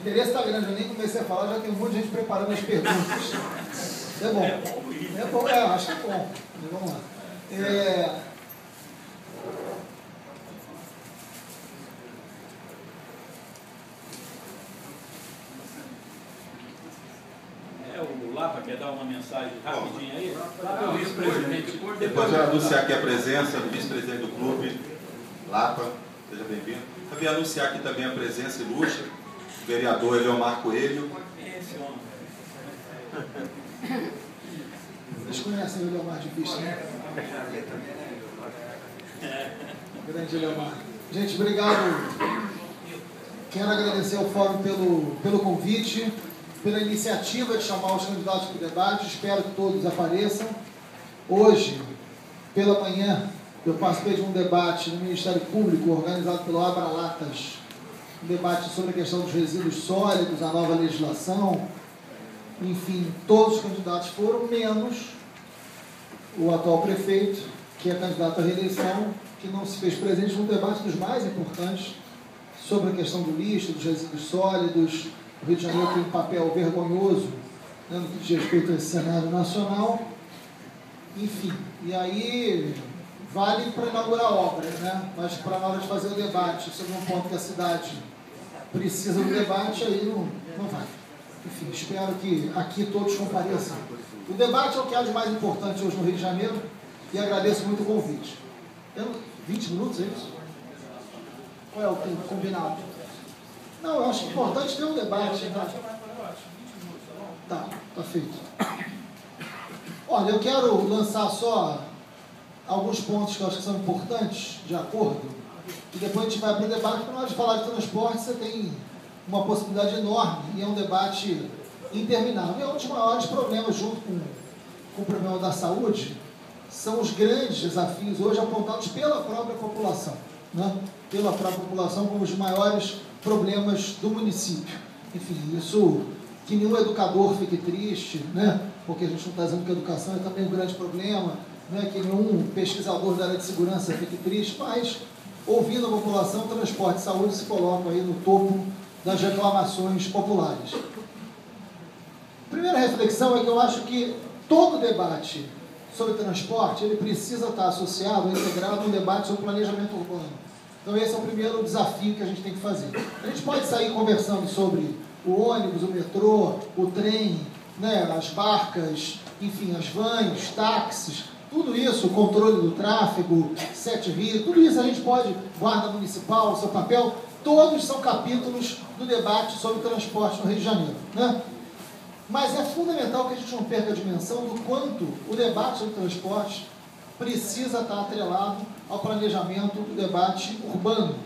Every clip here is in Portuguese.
interesse está grande, eu nem comecei a falar, já tem um monte de gente preparando as perguntas. É bom. É bom, acho que é bom. Vamos lá. O Lapa quer dar uma mensagem rapidinho aí? Lapa é o vice-presidente. Depois de anunciar aqui a presença do vice-presidente do clube, Lapa, seja bem-vindo. Também anunciar aqui também a presença ilustre do vereador Eleomar Coelho. Esse homem. Vocês conhecem o Eleomar de vista, né? Grande Eleomar. Gente, obrigado. Quero agradecer ao Fórum pelo convite, pela iniciativa de chamar os candidatos para o debate. Espero que todos apareçam. Hoje, pela manhã, eu participei de um debate no Ministério Público, organizado pelo Abralatas, um debate sobre a questão dos resíduos sólidos, a nova legislação. Enfim, todos os candidatos foram, menos o atual prefeito, que é candidato à reeleição, que não se fez presente num debate dos mais importantes sobre a questão do lixo, dos resíduos sólidos. O Rio de Janeiro tem um papel vergonhoso, né, no que diz respeito a esse cenário nacional. Enfim, e aí vale para inaugurar obras, né? Mas para na hora de fazer o debate sobre um ponto que a cidade precisa do debate, aí não vai. Enfim, espero que aqui todos compareçam. O debate é o que há de mais importante hoje no Rio de Janeiro e agradeço muito o convite. 20 minutos, é isso? Qual é o tempo combinado? Não, eu acho importante ter um debate. Tá feito. Olha, eu quero lançar só alguns pontos que eu acho que são importantes, de acordo, e depois a gente vai para o debate, porque na hora de falar de transporte você tem uma possibilidade enorme, e é um debate interminável. E um dos maiores problemas, junto com o problema da saúde, são os grandes desafios hoje apontados pela própria população, né? Pela própria população como os maiores problemas do município. Enfim, isso que nenhum educador fique triste, né? Porque a gente não está dizendo que a educação é também um grande problema, né? Que nenhum pesquisador da área de segurança fique triste, mas ouvindo a população, transporte e saúde se colocam aí no topo das reclamações populares. Primeira reflexão é que eu acho que todo debate sobre transporte, ele precisa estar associado, integrado a um debate sobre planejamento urbano. Então esse é o primeiro desafio que a gente tem que fazer. A gente pode sair conversando sobre o ônibus, o metrô, o trem, né, as barcas, enfim, as vans, táxis, tudo isso, o controle do tráfego, 7 Rio, tudo isso a gente pode, guarda municipal, o seu papel, todos são capítulos do debate sobre transporte no Rio de Janeiro, né? Mas é fundamental que a gente não perca a dimensão do quanto o debate sobre transporte precisa estar atrelado ao planejamento do debate urbano.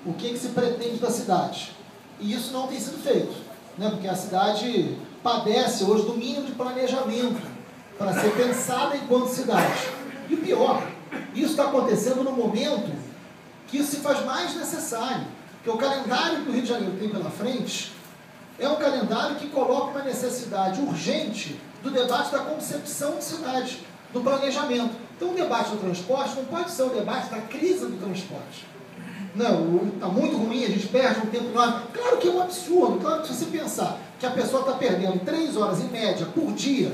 O que se pretende da cidade? E isso não tem sido feito, né? Porque a cidade padece hoje do mínimo de planejamento para ser pensada enquanto cidade. E o pior, isso está acontecendo no momento que isso se faz mais necessário, porque o calendário que o Rio de Janeiro tem pela frente é um calendário que coloca uma necessidade urgente do debate da concepção de cidade, do planejamento. Então o debate do transporte não pode ser o debate da crise do transporte. Não, está muito ruim, a gente perde um tempo enorme. Claro que é um absurdo, claro que se você pensar que a pessoa está perdendo 3 horas em média por dia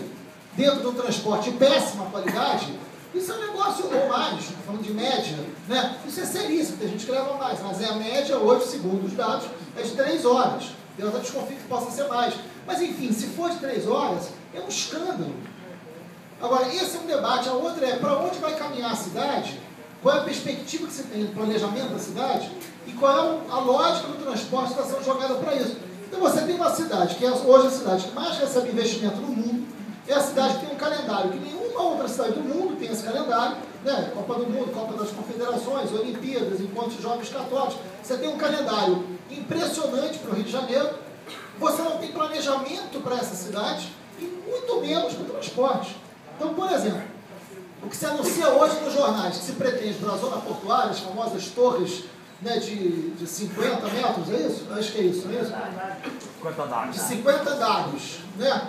dentro do transporte de péssima qualidade, isso é um negócio, ou mais, falando de média, né? Isso é seríssimo, tem gente que leva mais, mas é a média hoje, segundo os dados, é de 3 horas. Eu até desconfio que possa ser mais. Mas enfim, se for de 3 horas, é um escândalo. Agora, esse é um debate. A outra é para onde vai caminhar a cidade, qual é a perspectiva que você tem do planejamento da cidade e qual é a lógica do transporte que está sendo jogada para isso. Então você tem uma cidade, que é hoje a cidade que mais recebe investimento no mundo, é a cidade que tem um calendário que nenhuma outra cidade do mundo tem esse calendário, né? Copa do Mundo, Copa das Confederações, Olimpíadas, Encontros de Jovens Católicos. Você tem um calendário impressionante para o Rio de Janeiro, você não tem planejamento para essa cidade e muito menos para o transporte. Então, por exemplo, o que se anuncia hoje nos jornais, que se pretende para a zona portuária, as famosas torres, né, de 50 metros, é isso? Acho que é isso, não é isso? 50 andares. De 50 andares, né?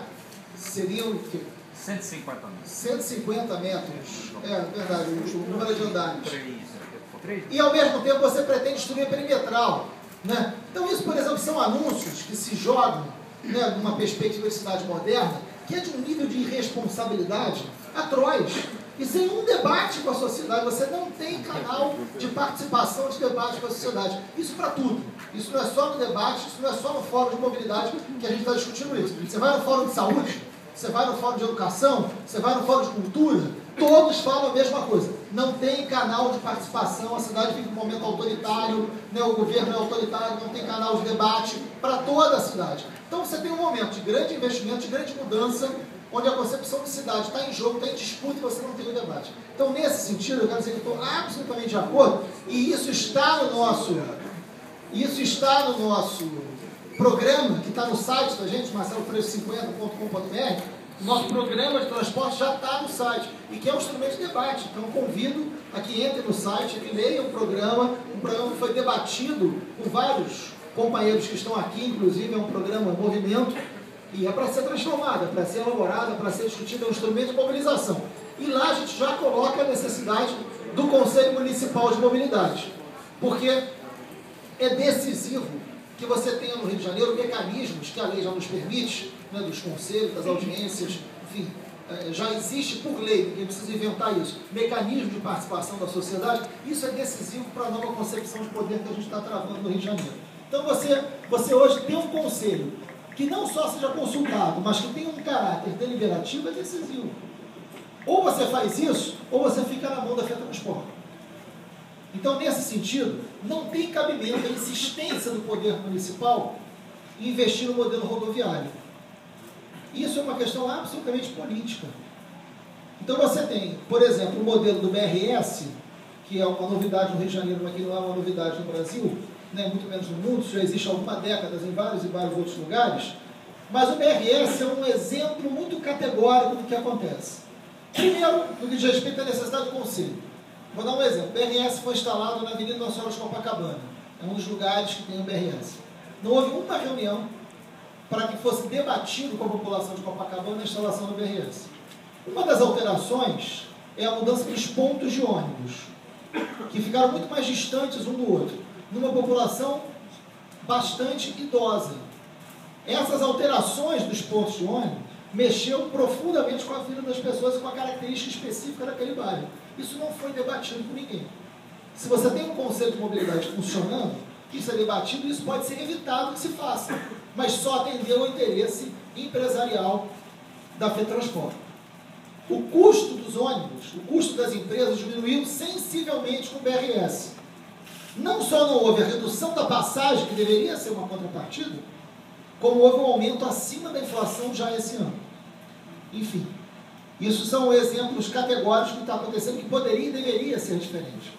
Seriam o quê? 150 metros. 150 metros, é verdade, o número de andares. 3. E ao mesmo tempo você pretende destruir a perimetral. Né? Então isso, por exemplo, são anúncios que se jogam, né, numa perspectiva de cidade moderna, que é de um nível de irresponsabilidade atroz. E sem um debate com a sociedade, você não tem canal de participação, de debate com a sociedade. Isso para tudo. Isso não é só no debate, isso não é só no fórum de mobilidade que a gente está discutindo isso. Você vai no fórum de saúde, você vai no fórum de educação, você vai no fórum de cultura, todos falam a mesma coisa. Não tem canal de participação, a cidade vive um momento autoritário, né, o governo é autoritário, não tem canal de debate para toda a cidade. Então você tem um momento de grande investimento, de grande mudança, onde a concepção de cidade está em jogo, está em disputa e você não tem o debate. Então, nesse sentido, eu quero dizer que estou absolutamente de acordo, e isso está no nosso programa, que está no site da gente, marcelo350.com.br. Nosso programa de transporte já está no site, e que é um instrumento de debate. Então, eu convido a que entre no site, que leia um programa que foi debatido por vários companheiros que estão aqui, inclusive é um programa Movimento, e é para ser transformada, para ser elaborada, para ser discutida, é um instrumento de mobilização. E lá a gente já coloca a necessidade do Conselho Municipal de Mobilidade, porque é decisivo que você tenha no Rio de Janeiro mecanismos que a lei já nos permite, né, dos conselhos, das audiências, enfim, já existe por lei, ninguém precisa inventar isso, mecanismo de participação da sociedade. Isso é decisivo para a nova concepção de poder que a gente está travando no Rio de Janeiro. Então você hoje tem um conselho que não só seja consultado, mas que tenha um caráter deliberativo, é decisivo. Ou você faz isso, ou você fica na mão da FETransport. Então, nesse sentido, não tem cabimento a insistência do poder municipal em investir no modelo rodoviário. Isso é uma questão absolutamente política. Então você tem, por exemplo, o modelo do BRS, que é uma novidade no Rio de Janeiro, mas que não é uma novidade no Brasil, né, muito menos no mundo, isso já existe há algumas décadas em vários e vários outros lugares, mas o BRS é um exemplo muito categórico do que acontece. Primeiro, no que diz respeito à necessidade do conselho. Vou dar um exemplo. O BRS foi instalado na Avenida Nossa Senhora de Copacabana. É um dos lugares que tem o BRS. Não houve uma reunião para que fosse debatido com a população de Copacabana a instalação do BRS. Uma das alterações é a mudança dos pontos de ônibus, que ficaram muito mais distantes um do outro, numa população bastante idosa. Essas alterações dos pontos de ônibus mexeu profundamente com a vida das pessoas e com a característica específica daquele bairro. Isso não foi debatido por ninguém. Se você tem um conceito de mobilidade funcionando, isso é debatido e isso pode ser evitado que se faça, mas só atendeu ao interesse empresarial da FETransport. O custo dos ônibus, o custo das empresas diminuiu sensivelmente com o BRS. Não só não houve a redução da passagem, que deveria ser uma contrapartida, como houve um aumento acima da inflação já esse ano. Enfim, isso são exemplos categóricos do que está acontecendo, que poderia e deveria ser diferente.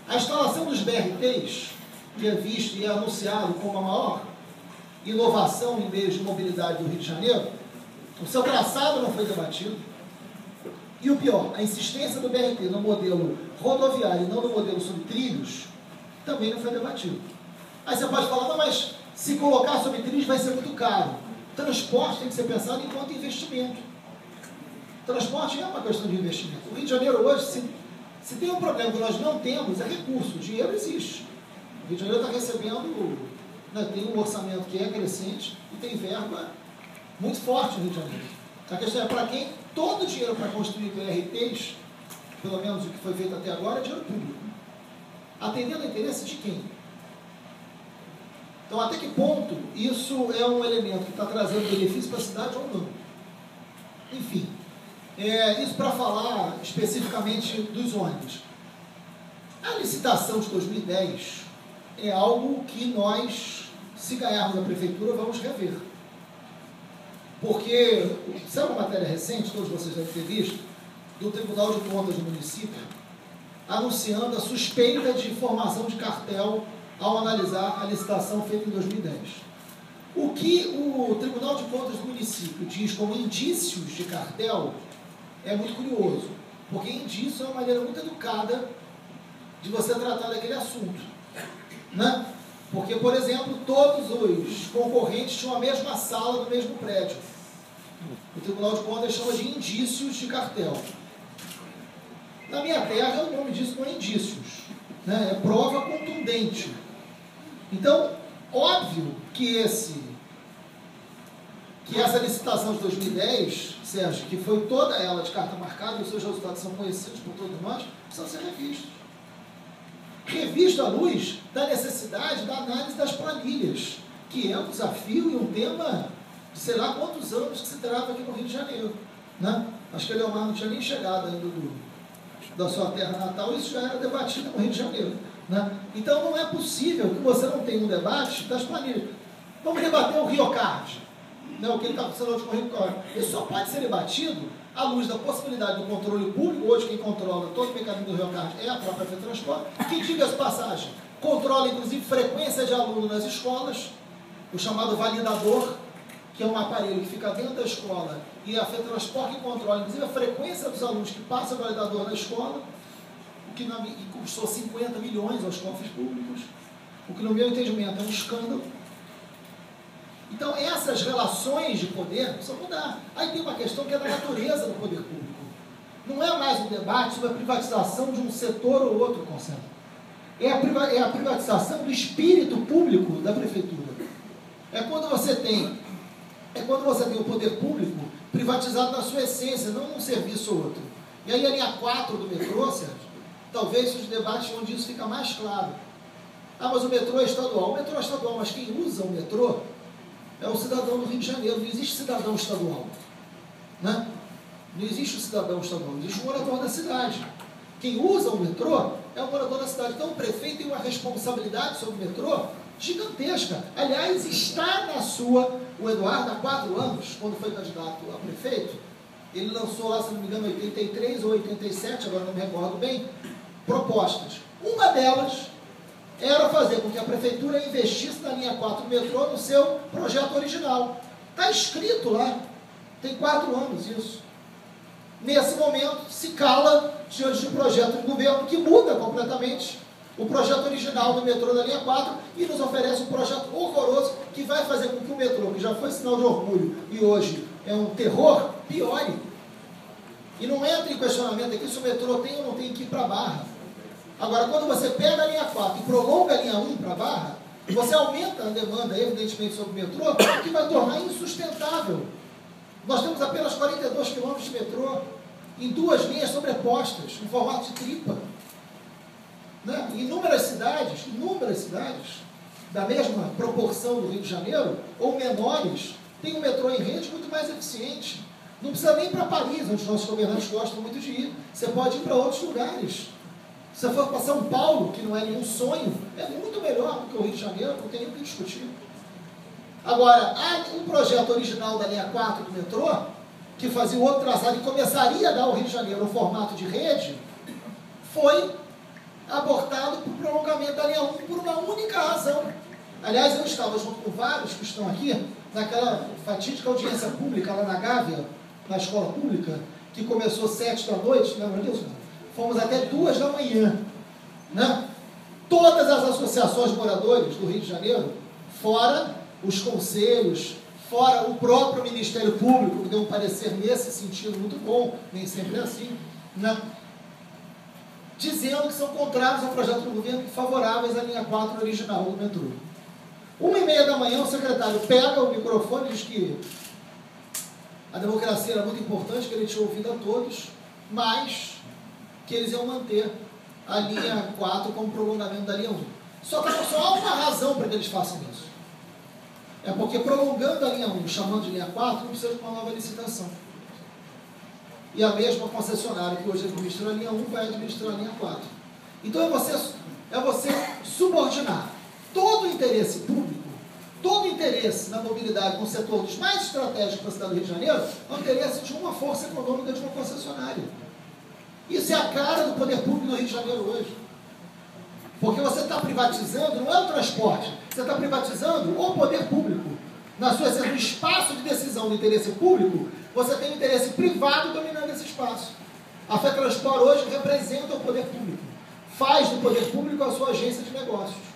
A instalação dos BRTs, que é visto e é anunciado como a maior inovação em meios de mobilidade do Rio de Janeiro, o seu traçado não foi debatido. E o pior, a insistência do BRT no modelo rodoviário e não no modelo sobre trilhos, também não foi debatido. Aí você pode falar, não, mas se colocar sobre trilhos vai ser muito caro. Transporte tem que ser pensado enquanto investimento. Transporte é uma questão de investimento. O Rio de Janeiro hoje, se tem um problema que nós não temos, é recurso. O dinheiro existe. O Rio de Janeiro está recebendo, né, tem um orçamento que é crescente e tem verba muito forte no Rio de Janeiro. A questão é para quem todo o dinheiro para construir BRTs, pelo menos o que foi feito até agora, é dinheiro público. Atendendo ao interesse de quem? Então, até que ponto isso é um elemento que está trazendo benefício para a cidade ou não? Enfim, isso para falar especificamente dos ônibus. A licitação de 2010 é algo que nós, se ganharmos a prefeitura, vamos rever. Porque, sabe uma matéria recente, todos vocês devem ter visto, do Tribunal de Contas do município, anunciando a suspeita de formação de cartel ao analisar a licitação feita em 2010. O que o Tribunal de Contas do município diz como indícios de cartel é muito curioso, porque indício é uma maneira muito educada de você tratar daquele assunto, né? Porque, por exemplo, todos os concorrentes tinham a mesma sala do mesmo prédio. O Tribunal de Contas chama de indícios de cartel. Na minha terra, o nome disso não é indícios, né? É prova contundente. Então, óbvio que essa licitação de 2010, Sérgio, que foi toda ela de carta marcada, e os seus resultados são conhecidos por todos nós, precisam ser revistos. Revisto à luz da necessidade da análise das planilhas, que é um desafio e um tema de sei lá quantos anos que se trava aqui no Rio de Janeiro. Né? Acho que a Leomar não tinha nem chegado ainda da sua terra natal, isso já era debatido no Rio de Janeiro. Né? Então não é possível que você não tenha um debate das planilhas. Vamos debater o RioCard, né? O que ele está funcionando com o RioCard. Isso só pode ser debatido à luz da possibilidade do controle público. Hoje quem controla todo o mecanismo do RioCard é a própria FETransport, que, diga-se passagem, controla inclusive frequência de aluno nas escolas, o chamado validador, que é um aparelho que fica dentro da escola, e a FETransport que controla inclusive a frequência dos alunos que passam o validador na escola, o que custou 50 milhões aos cofres públicos, o que no meu entendimento é um escândalo. Então essas relações de poder precisam mudar. Aí tem uma questão que é da natureza do poder público. Não é mais um debate sobre a privatização de um setor ou outro, Conselho. É a privatização do espírito público da prefeitura. É quando você tem o poder público privatizado na sua essência, não num serviço ou outro. E aí a linha 4 do metrô, Sérgio, talvez os debates onde isso fica mais claro. Ah, mas o metrô é estadual. O metrô é estadual, mas quem usa o metrô é o cidadão do Rio de Janeiro. Não existe cidadão estadual. Né? Não existe o cidadão estadual, existe o morador da cidade. Quem usa o metrô é o morador da cidade. Então o prefeito tem uma responsabilidade sobre o metrô gigantesca. Aliás, está na sua... O Eduardo, há 4 anos, quando foi candidato a prefeito, ele lançou lá, se não me engano, 83 ou 87, agora não me recordo bem, propostas. Uma delas era fazer com que a prefeitura investisse na linha 4 do metrô no seu projeto original. Está escrito lá, tem 4 anos isso. Nesse momento, se cala diante de um projeto do governo que muda completamente o projeto original do metrô da linha 4 e nos oferece um projeto horroroso que vai fazer com que o metrô, que já foi sinal de orgulho e hoje é um terror, piore. E não entra em questionamento aqui se o metrô tem ou não tem que ir para a Barra. Agora, quando você pega a linha 4 e prolonga a linha 1 para a Barra, você aumenta a demanda, evidentemente, sobre o metrô, que vai tornar insustentável. Nós temos apenas 42 quilômetros de metrô em 2 linhas sobrepostas, em formato de tripa. Né? Inúmeras cidades da mesma proporção do Rio de Janeiro, ou menores, têm um metrô em rede muito mais eficiente. Não precisa nem ir para Paris, onde os nossos governantes gostam muito de ir. Você pode ir para outros lugares. Se você for para São Paulo, que não é nenhum sonho, é muito melhor do que o Rio de Janeiro, não tem nem o que discutir. Agora, um projeto original da linha 4 do metrô, que fazia o outro traçado e começaria a dar ao Rio de Janeiro um formato de rede, foi abortado por prolongamento da linha 1 por uma única razão. Aliás, eu estava junto com vários que estão aqui, naquela fatídica audiência pública lá na Gávea, na escola pública, que começou 7 da noite, lembra disso? Fomos até 2 da manhã. Né? Todas as associações de moradores do Rio de Janeiro, fora os conselhos, fora o próprio Ministério Público, que deu um parecer nesse sentido muito bom, nem sempre é assim, né? Dizendo que são contrários ao projeto do governo e favoráveis à linha 4 original do metrô. 1h30 da manhã, o secretário pega o microfone e diz que a democracia era muito importante, que ele tinha ouvido a todos, mas que eles iam manter a linha 4 como prolongamento da linha 1. Só que só há uma razão para que eles façam isso. É porque prolongando a linha 1, chamando de linha 4, não precisa de uma nova licitação. E a mesma concessionária que hoje administra a linha 1 vai administrar a linha 4. Então é você subordinar todo o interesse público, todo o interesse na mobilidade no setor dos mais estratégicos para a cidade do Rio de Janeiro, ao interesse de uma força econômica de uma concessionária. Isso é a cara do poder público do Rio de Janeiro hoje. Porque você está privatizando, não é o transporte, você está privatizando o poder público. Na sua essência, no espaço de decisão do interesse público, você tem o interesse privado dominando esse espaço. A FETransport hoje representa o poder público. Faz do poder público a sua agência de negócios.